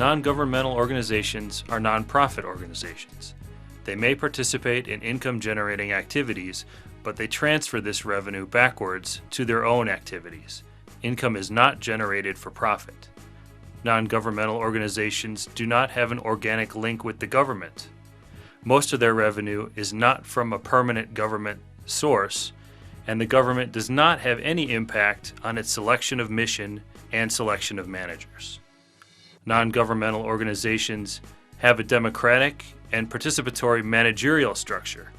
Non-governmental organizations are nonprofit organizations. They may participate in income-generating activities, but they transfer this revenue backwards to their own activities. Income is not generated for profit. Non-governmental organizations do not have an organic link with the government. Most of their revenue is not from a permanent government source, and the government does not have any impact on its selection of mission and selection of managers. Non-governmental organizations have a democratic and participatory managerial structure.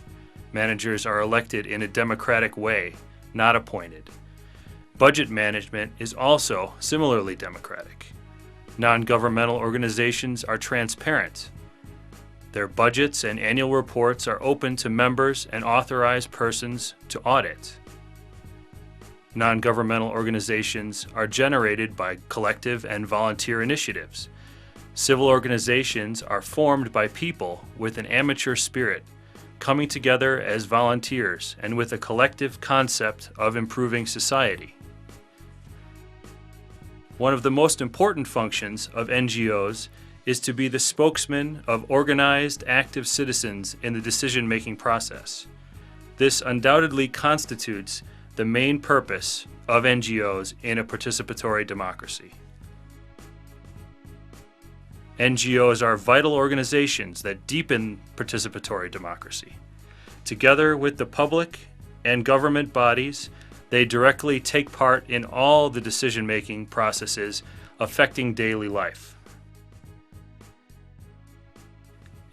Managers are elected in a democratic way, not appointed. Budget management is also similarly democratic. Non-governmental organizations are transparent. Their budgets and annual reports are open to members and authorized persons to audit. Non-governmental organizations are generated by collective and volunteer initiatives. Civil organizations are formed by people with an amateur spirit, coming together as volunteers and with a collective concept of improving society. One of the most important functions of NGOs is to be the spokesman of organized, active citizens in the decision-making process. This undoubtedly constitutes the main purpose of NGOs in a participatory democracy. NGOs are vital organizations that deepen participatory democracy. Together with the public and government bodies, they directly take part in all the decision-making processes affecting daily life.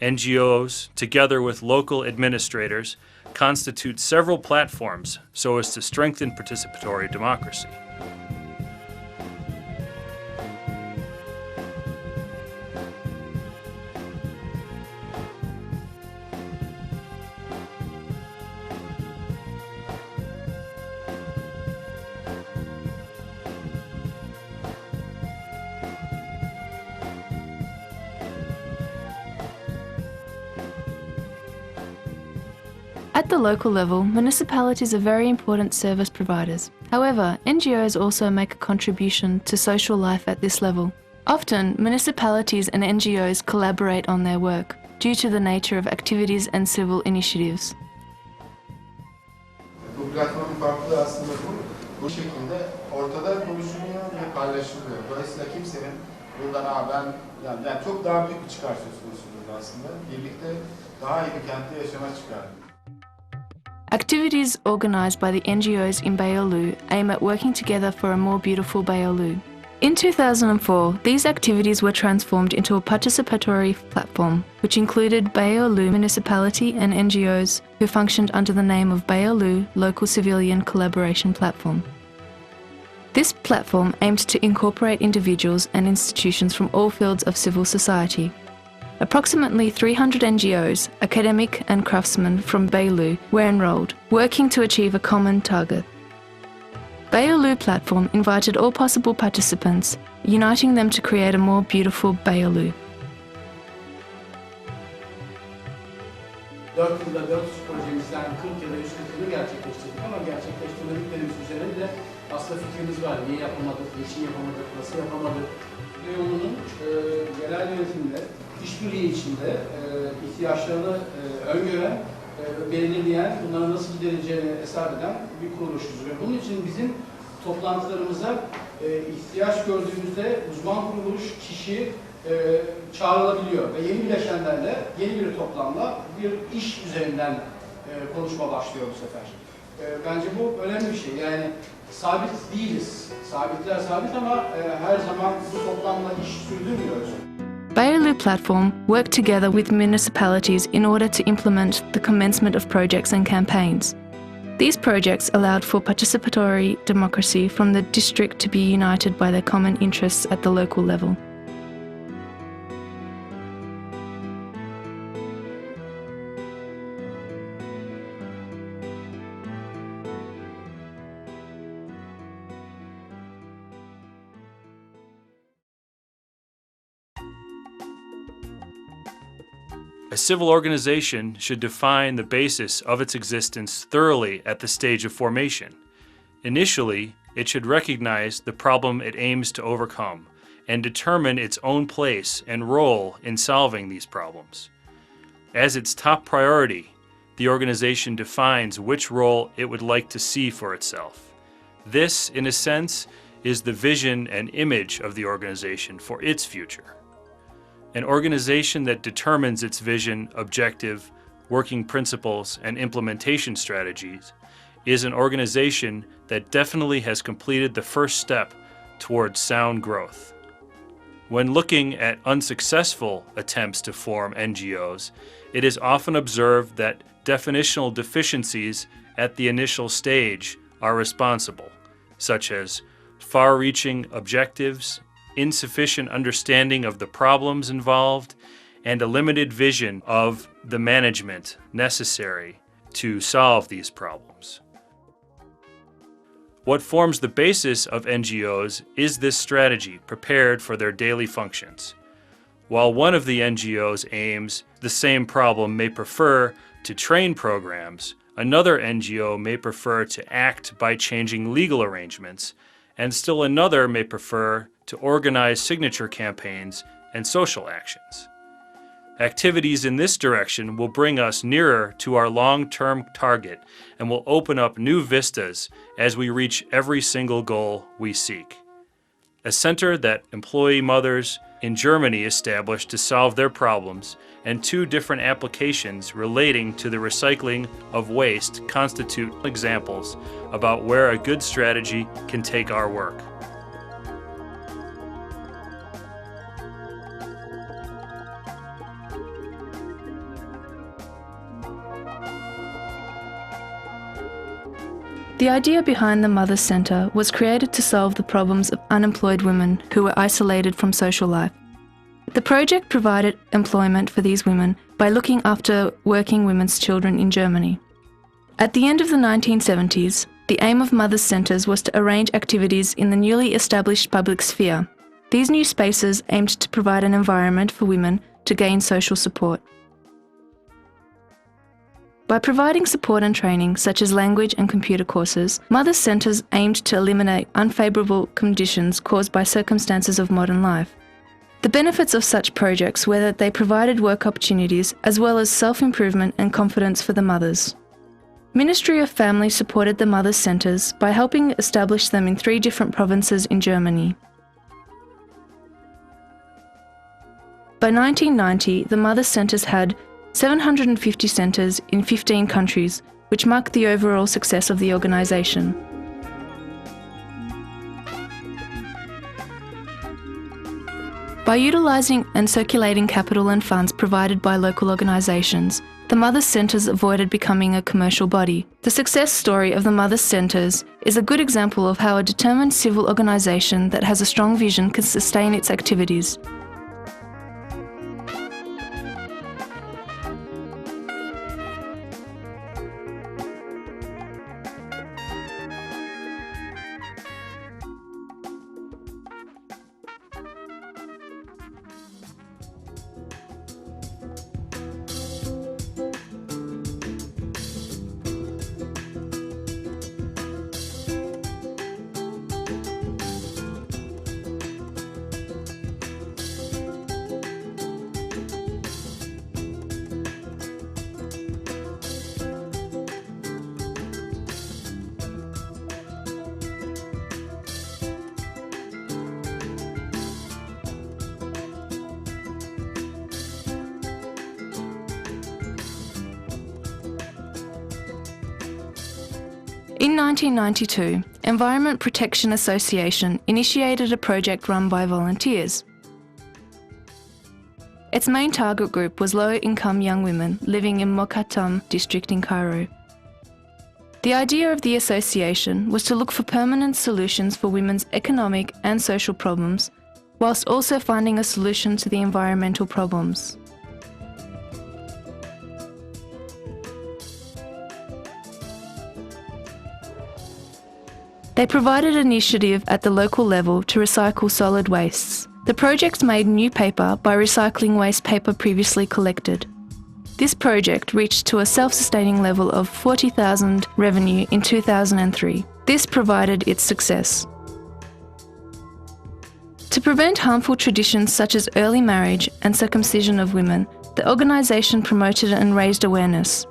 NGOs, together with local administrators, constitute several platforms so as to strengthen participatory democracy. At the local level, municipalities are very important service providers. However, NGOs also make a contribution to social life at this level. Often, municipalities and NGOs collaborate on their work due to the nature of activities and civil initiatives. Bu platformun farklı aslında bu şekilde ortada konuşuluyor ve paylaşılıyor. Dolayısıyla kimsenin buradan ben çok daha büyük bir çıkar söz konusu burada aslında. Birlikte daha iyi bir kentte yaşama çıkar. Activities organised by the NGOs in Beyoğlu aim at working together for a more beautiful Beyoğlu. In 2004, these activities were transformed into a participatory platform, which included Beyoğlu Municipality and NGOs who functioned under the name of Beyoğlu Local Civilian Collaboration Platform. This platform aimed to incorporate individuals and institutions from all fields of civil society. Approximately 300 NGOs, academic and craftsmen from Beyoğlu were enrolled, working to achieve a common target. Beyoğlu platform invited all possible participants, uniting them to create a more beautiful Beyoğlu. 4 yılda 400 projemizden 40 ya da 140'ını gerçekleştirdik ama gerçekleştirmediklerimiz üzerine de aslında fikrimiz var. Niye yapamadık, niçin yapamadık, nasıl yapamadık? Beyoğlu'nun yerel yönetimde, işbirliği içinde ihtiyaçlarını öngören, belirleyen, bunları nasıl giderileceğini hesap eden bir kuruluşuz. Ve bunun için bizim toplantılarımıza ihtiyaç gördüğümüzde uzman kuruluş, kişi çağrılabiliyor. Ve yeni bileşenlerle, yeni bir toplamla bir iş üzerinden konuşma başlıyor bu sefer. Bence bu önemli bir şey. Yani sabit değiliz. Sabitler sabit ama her zaman bu toplamla iş sürdürmüyoruz. Beyoğlu platform worked together with municipalities in order to implement the commencement of projects and campaigns. These projects allowed for participatory democracy from the district to be united by their common interests at the local level. A civil organization should define the basis of its existence thoroughly at the stage of formation. Initially, it should recognize the problem it aims to overcome and determine its own place and role in solving these problems. As its top priority, the organization defines which role it would like to see for itself. This, in a sense, is the vision and image of the organization for its future. An organization that determines its vision, objective, working principles, and implementation strategies is an organization that definitely has completed the first step towards sound growth. When looking at unsuccessful attempts to form NGOs, it is often observed that definitional deficiencies at the initial stage are responsible, such as far-reaching objectives, insufficient understanding of the problems involved, and a limited vision of the management necessary to solve these problems. What forms the basis of NGOs is this strategy prepared for their daily functions. While one of the NGO's aims the same problem may prefer to train programs, another NGO may prefer to act by changing legal arrangements, and still another may prefer to organize signature campaigns and social actions. Activities in this direction will bring us nearer to our long-term target and will open up new vistas as we reach every single goal we seek. A center that employee mothers in Germany established to solve their problems, and 2 different applications relating to the recycling of waste constitute examples about where a good strategy can take our work. The idea behind the Mothers Centre was created to solve the problems of unemployed women who were isolated from social life. The project provided employment for these women by looking after working women's children in Germany. At the end of the 1970s, the aim of Mothers Centres was to arrange activities in the newly established public sphere. These new spaces aimed to provide an environment for women to gain social support. By providing support and training, such as language and computer courses, Mothers Centres aimed to eliminate unfavourable conditions caused by circumstances of modern life. The benefits of such projects were that they provided work opportunities as well as self-improvement and confidence for the mothers. Ministry of Family supported the Mothers Centres by helping establish them in 3 different provinces in Germany. By 1990, the Mothers Centres had 750 centres in 15 countries, which marked the overall success of the organisation. By utilising and circulating capital and funds provided by local organisations, the Mothers Centres avoided becoming a commercial body. The success story of the Mothers Centres is a good example of how a determined civil organisation that has a strong vision can sustain its activities. In 1992, Environment Protection Association initiated a project run by volunteers. Its main target group was low-income young women living in Mokattam district in Cairo. The idea of the association was to look for permanent solutions for women's economic and social problems, whilst also finding a solution to the environmental problems. They provided initiative at the local level to recycle solid wastes. The project made new paper by recycling waste paper previously collected. This project reached to a self-sustaining level of 40,000 revenue in 2003. This provided its success. To prevent harmful traditions such as early marriage and circumcision of women, the organisation promoted and raised awareness.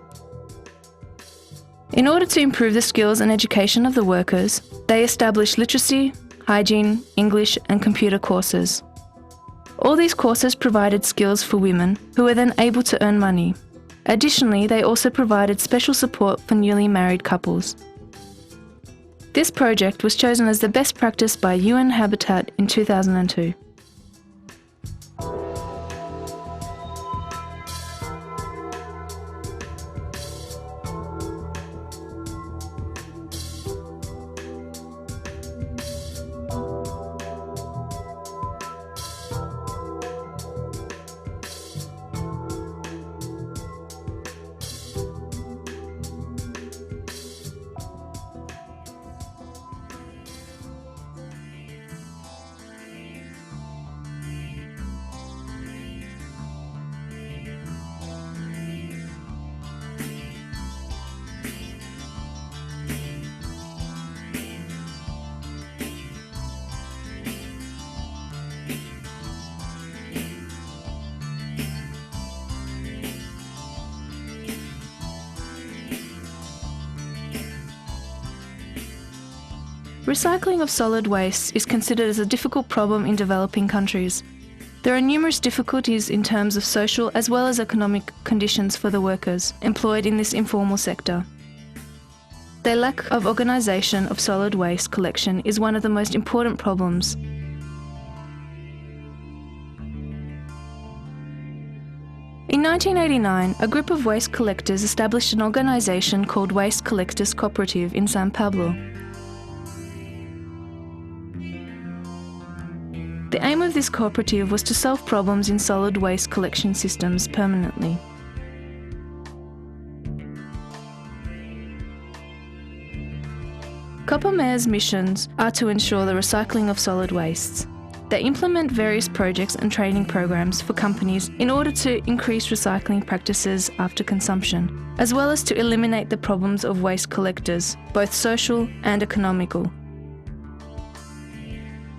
In order to improve the skills and education of the workers, they established literacy, hygiene, English and computer courses. All these courses provided skills for women who were then able to earn money. Additionally, they also provided special support for newly married couples. This project was chosen as the best practice by UN Habitat in 2002. Recycling of solid waste is considered as a difficult problem in developing countries. There are numerous difficulties in terms of social as well as economic conditions for the workers employed in this informal sector. Their lack of organisation of solid waste collection is one of the most important problems. In 1989, a group of waste collectors established an organisation called Waste Collectors Cooperative in San Pablo. The aim of this cooperative was to solve problems in solid waste collection systems permanently. Copamere's missions are to ensure the recycling of solid wastes. They implement various projects and training programs for companies in order to increase recycling practices after consumption, as well as to eliminate the problems of waste collectors, both social and economical.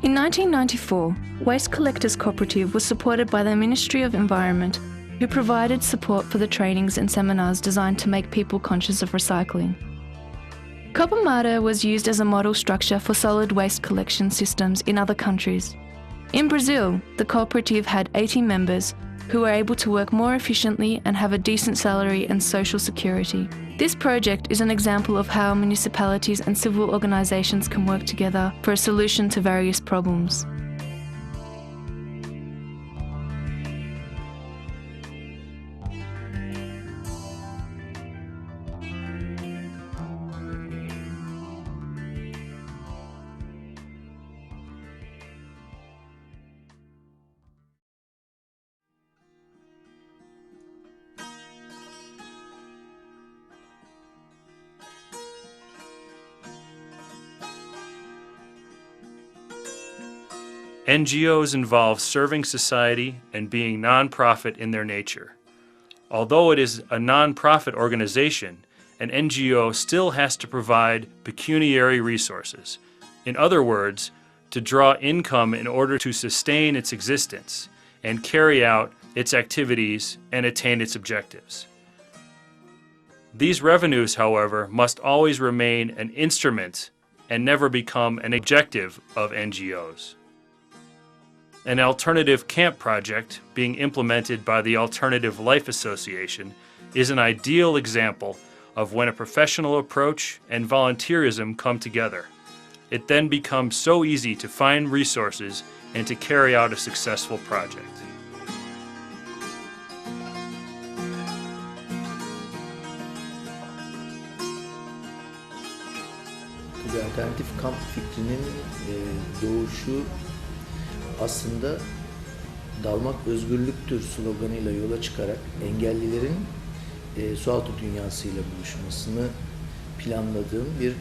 In 1994, Waste Collectors Cooperative was supported by the Ministry of Environment, who provided support for the trainings and seminars designed to make people conscious of recycling. Copamare was used as a model structure for solid waste collection systems in other countries. In Brazil, the cooperative had 80 members who were able to work more efficiently and have a decent salary and social security. This project is an example of how municipalities and civil organisations can work together for a solution to various problems. NGOs involve serving society and being non-profit in their nature. Although it is a non-profit organization, an NGO still has to provide pecuniary resources. In other words, to draw income in order to sustain its existence and carry out its activities and attain its objectives. These revenues, however, must always remain an instrument and never become an objective of NGOs. An alternative camp project being implemented by the Alternative Life Association is an ideal example of when a professional approach and volunteerism come together. It then becomes so easy to find resources and to carry out a successful project. Alternatif kamp fikrinin doğuşu aslında dalmak özgürlüktür sloganıyla yola çıkarak engellilerin sualtı dünyasıyla buluşmasını planladığım bir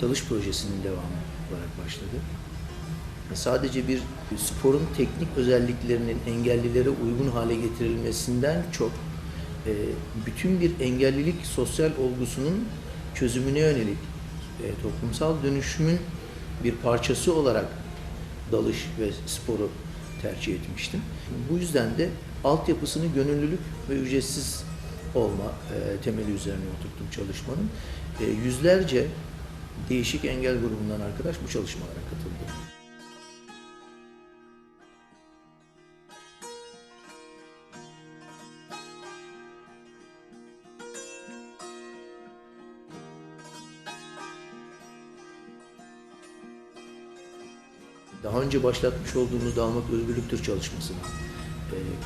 dalış projesinin devamı olarak başladı. Sadece bir sporun teknik özelliklerinin engellilere uygun hale getirilmesinden çok bütün bir engellilik sosyal olgusunun çözümüne yönelik toplumsal dönüşümün bir parçası olarak dalış ve sporu tercih etmiştim. Bu yüzden de altyapısını gönüllülük ve ücretsiz olma temeli üzerine oturttum çalışmanın. Yüzlerce değişik engel grubundan arkadaş bu çalışmalara katıldı. Daha önce başlatmış olduğumuz Dağılmak Özgürlüktür çalışmasına,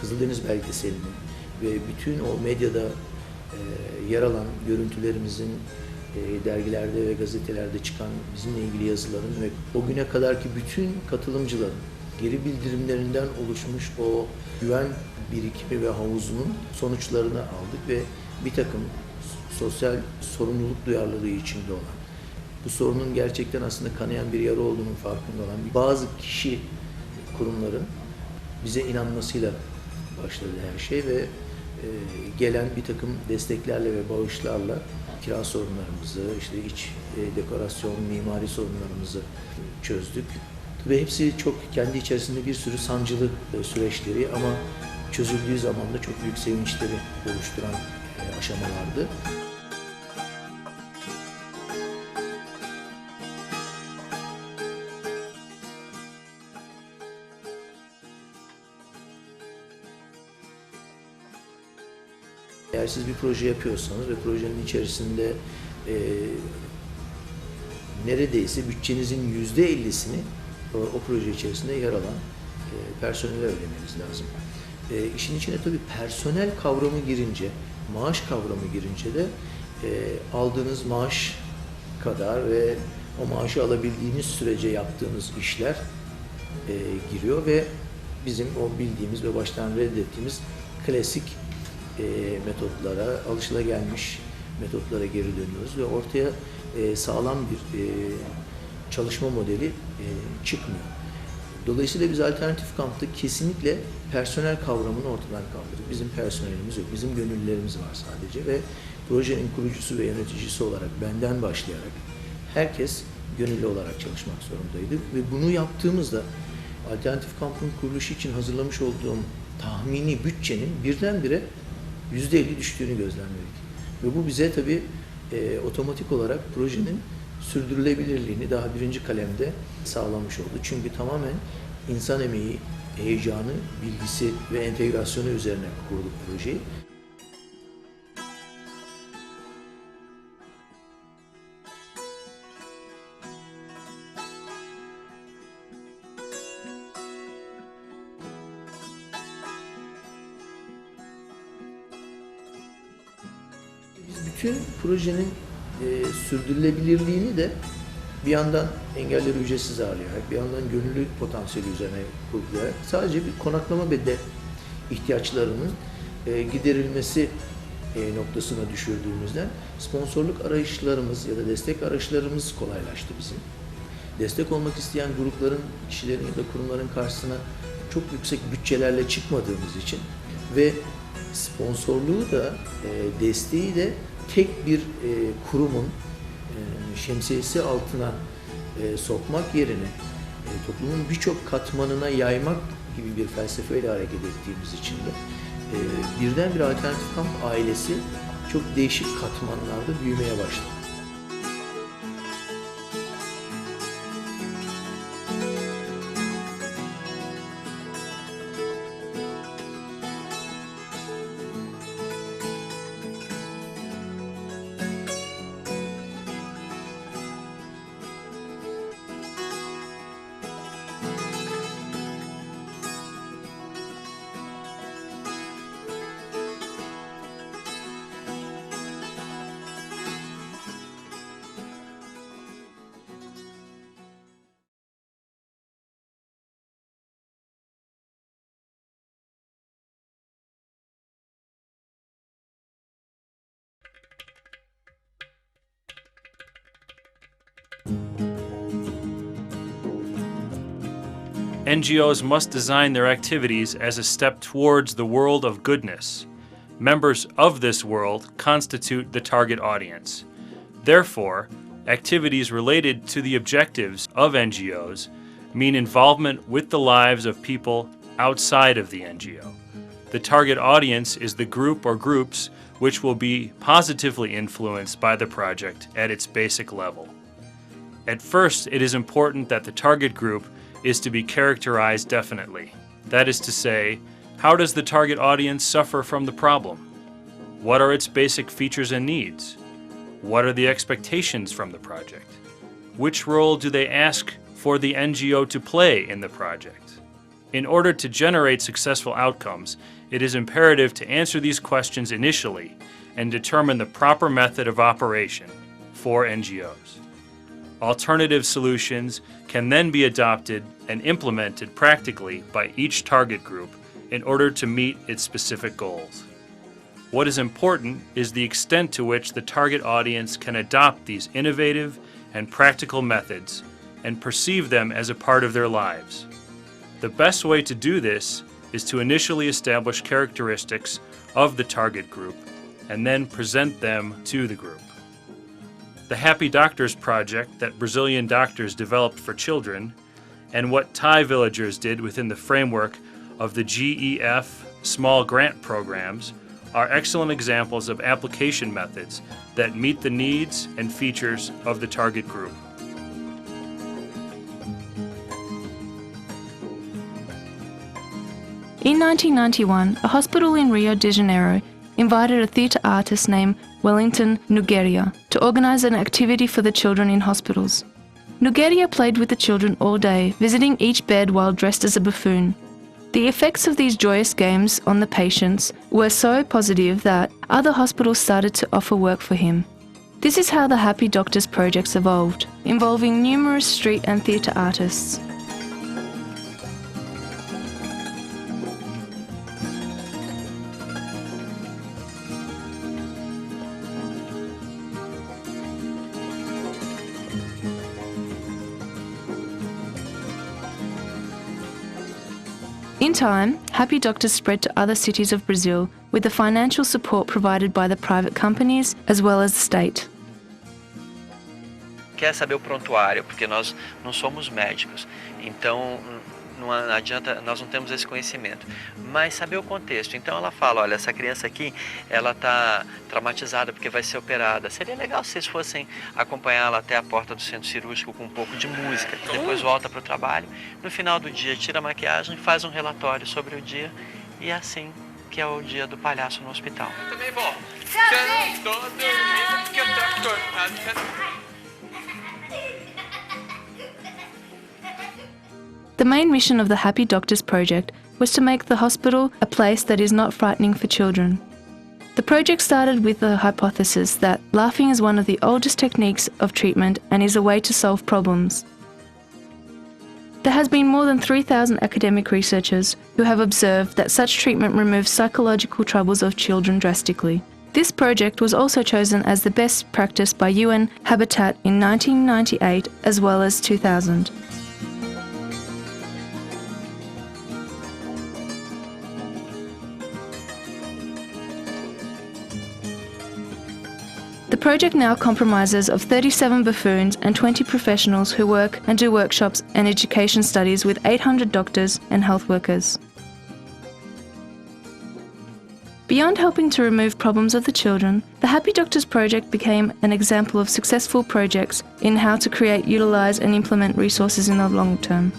Kızıldeniz belgeselinin ve bütün o medyada yer alan görüntülerimizin dergilerde ve gazetelerde çıkan bizimle ilgili yazıların ve o güne kadarki bütün katılımcıların geri bildirimlerinden oluşmuş o güven birikimi ve havuzunun sonuçlarını aldık ve bir takım sosyal sorumluluk duyarlılığı içinde olan, bu sorunun gerçekten aslında kanayan bir yara olduğunun farkında olan bazı kişi, kurumların bize inanmasıyla başladı her şey ve gelen bir takım desteklerle ve bağışlarla kira sorunlarımızı, işte iç dekorasyon, mimari sorunlarımızı çözdük. Ve hepsi çok kendi içerisinde bir sürü sancılı süreçleri ama çözüldüğü zaman da çok büyük sevinçleri oluşturan aşamalardı. Eğer siz bir proje yapıyorsanız ve projenin içerisinde neredeyse bütçenizin %50'sini o proje içerisinde yer alan personele ödemeniz lazım. İşin içine tabii personel kavramı girince, maaş kavramı girince de aldığınız maaş kadar ve o maaşı alabildiğiniz sürece yaptığınız işler giriyor ve bizim o bildiğimiz ve baştan reddettiğimiz klasik metotlara, alışılagelmiş metotlara geri dönüyoruz ve ortaya sağlam bir çalışma modeli çıkmıyor. Dolayısıyla biz alternatif kampta kesinlikle personel kavramını ortadan kaldırdık. Bizim personelimiz yok, bizim gönüllülerimiz var sadece ve projenin kurucusu ve yöneticisi olarak benden başlayarak herkes gönüllü olarak çalışmak zorundaydı ve bunu yaptığımızda alternatif kampın kuruluşu için hazırlamış olduğum tahmini bütçenin birdenbire %50 düştüğünü gözlemledik. Ve bu bize tabii otomatik olarak projenin sürdürülebilirliğini daha birinci kalemde sağlamış oldu. Çünkü tamamen insan emeği, heyecanı, bilgisi ve entegrasyonu üzerine kurduk projeyi. Bütün projenin sürdürülebilirliğini de bir yandan engelleri ücretsiz ağırlayarak, bir yandan gönüllü potansiyeli üzerine kurgulayarak sadece bir konaklama ve de ihtiyaçlarının giderilmesi noktasına düşürdüğümüzden sponsorluk arayışlarımız ya da destek arayışlarımız kolaylaştı bizim. Destek olmak isteyen grupların, kişilerin ya da kurumların karşısına çok yüksek bütçelerle çıkmadığımız için ve sponsorluğu da desteği de tek bir kurumun şemsiyesi altına sokmak yerine toplumun birçok katmanına yaymak gibi bir felsefeyle hareket ettiğimiz için de birdenbire alternatif kamp ailesi çok değişik katmanlarda büyümeye başladı. NGOs must design their activities as a step towards the world of goodness. Members of this world constitute the target audience. Therefore, activities related to the objectives of NGOs mean involvement with the lives of people outside of the NGO. The target audience is the group or groups which will be positively influenced by the project at its basic level. At first, it is important that the target group is to be characterized definitely. That is to say, how does the target audience suffer from the problem? What are its basic features and needs? What are the expectations from the project? Which role do they ask for the NGO to play in the project? In order to generate successful outcomes, it is imperative to answer these questions initially and determine the proper method of operation for NGOs. Alternative solutions can then be adopted and implemented practically by each target group in order to meet its specific goals. What is important is the extent to which the target audience can adopt these innovative and practical methods and perceive them as a part of their lives. The best way to do this is to initially establish characteristics of the target group and then present them to the group. The Happy Doctors project that Brazilian doctors developed for children, and what Thai villagers did within the framework of the GEF small grant programs, are excellent examples of application methods that meet the needs and features of the target group. In 1991, a hospital in Rio de Janeiro invited a theatre artist named Wellington Nogueira to organise an activity for the children in hospitals. Nogueira played with the children all day, visiting each bed while dressed as a buffoon. The effects of these joyous games on the patients were so positive that other hospitals started to offer work for him. This is how the Happy Doctors projects evolved, involving numerous street and theatre artists. In time, Happy Doctors spread to other cities of Brazil with the financial support provided by the private companies as well as the state. Quer saber o prontuário, porque nós não somos médicos, então não adianta, nós não temos esse conhecimento, mas saber o contexto. Então ela fala, olha, essa criança aqui, ela está traumatizada porque vai ser operada. Seria legal se vocês fossem acompanhá-la até a porta do centro cirúrgico com um pouco de música, depois volta para o trabalho, no final do dia tira a maquiagem, faz um relatório sobre o dia, e é assim que é o dia do palhaço no hospital. Eu também vou. Eu não tô dormindo porque eu tô acordado. The main mission of the Happy Doctors project was to make the hospital a place that is not frightening for children. The project started with the hypothesis that laughing is one of the oldest techniques of treatment and is a way to solve problems. There has been more than 3,000 academic researchers who have observed that such treatment removes psychological troubles of children drastically. This project was also chosen as the best practice by UN Habitat in 1998 as well as 2000. The project now comprises of 37 buffoons and 20 professionals who work and do workshops and education studies with 800 doctors and health workers. Beyond helping to remove problems of the children, the Happy Doctors project became an example of successful projects in how to create, utilise and implement resources in the long term.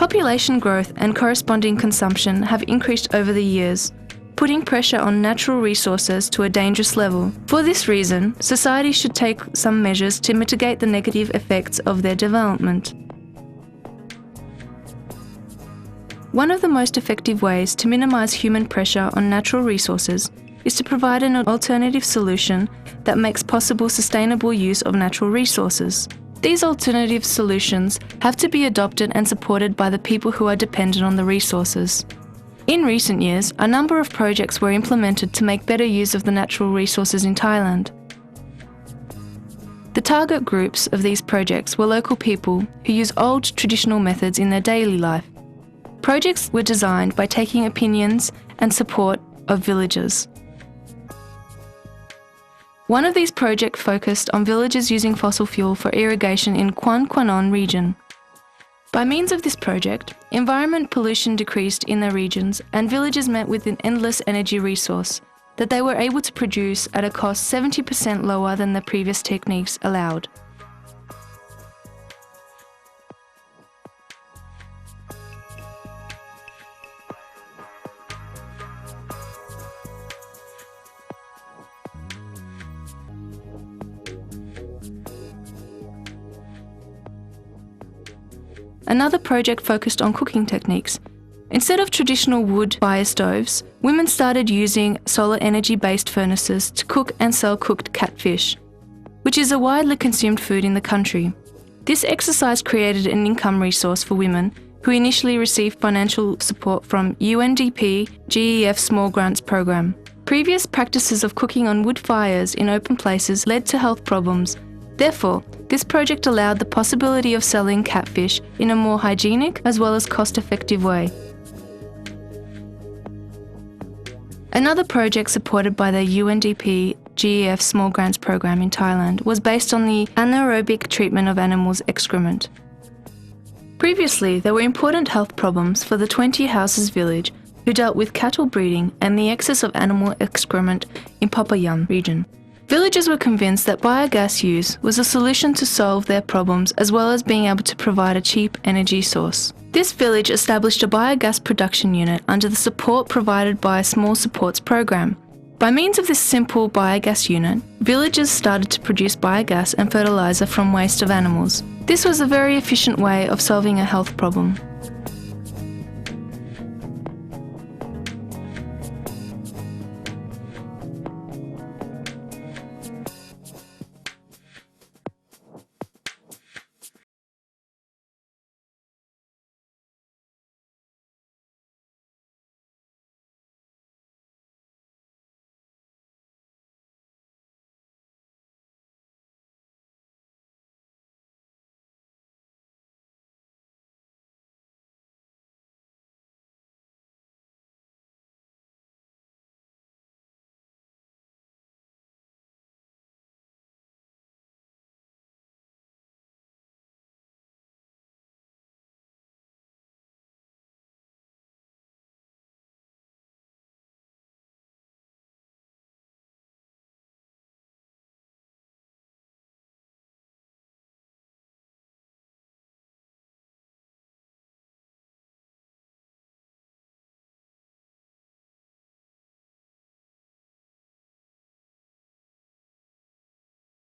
Population growth and corresponding consumption have increased over the years, putting pressure on natural resources to a dangerous level. For this reason, society should take some measures to mitigate the negative effects of their development. One of the most effective ways to minimise human pressure on natural resources is to provide an alternative solution that makes possible sustainable use of natural resources. these alternative solutions have to be adopted and supported by the people who are dependent on the resources. In recent years, a number of projects were implemented to make better use of the natural resources in Thailand. The target groups of these projects were local people who use old traditional methods in their daily life. Projects were designed by taking opinions and support of villagers. One of these projects focused on villages using fossil fuel for irrigation in Quan Quan region. By means of this project, environment pollution decreased in their regions and villagers met with an endless energy resource that they were able to produce at a cost 70% lower than the previous techniques allowed. Another project focused on cooking techniques. Instead of traditional wood fire stoves, women started using solar energy-based furnaces to cook and sell cooked catfish, which is a widely consumed food in the country. This exercise created an income resource for women who initially received financial support from UNDP GEF Small Grants Program. Previous practices of cooking on wood fires in open places led to health problems. Therefore, this project allowed the possibility of selling catfish in a more hygienic as well as cost-effective way. Another project supported by the UNDP GEF Small Grants Program in Thailand was based on the anaerobic treatment of animals' excrement. Previously, there were important health problems for the 20 Houses village who dealt with cattle breeding and the excess of animal excrement in Papayam region. Villagers were convinced that biogas use was a solution to solve their problems as well as being able to provide a cheap energy source. This village established a biogas production unit under the support provided by a Small Supports program. By means of this simple biogas unit, villagers started to produce biogas and fertilizer from waste of animals. This was a very efficient way of solving a health problem.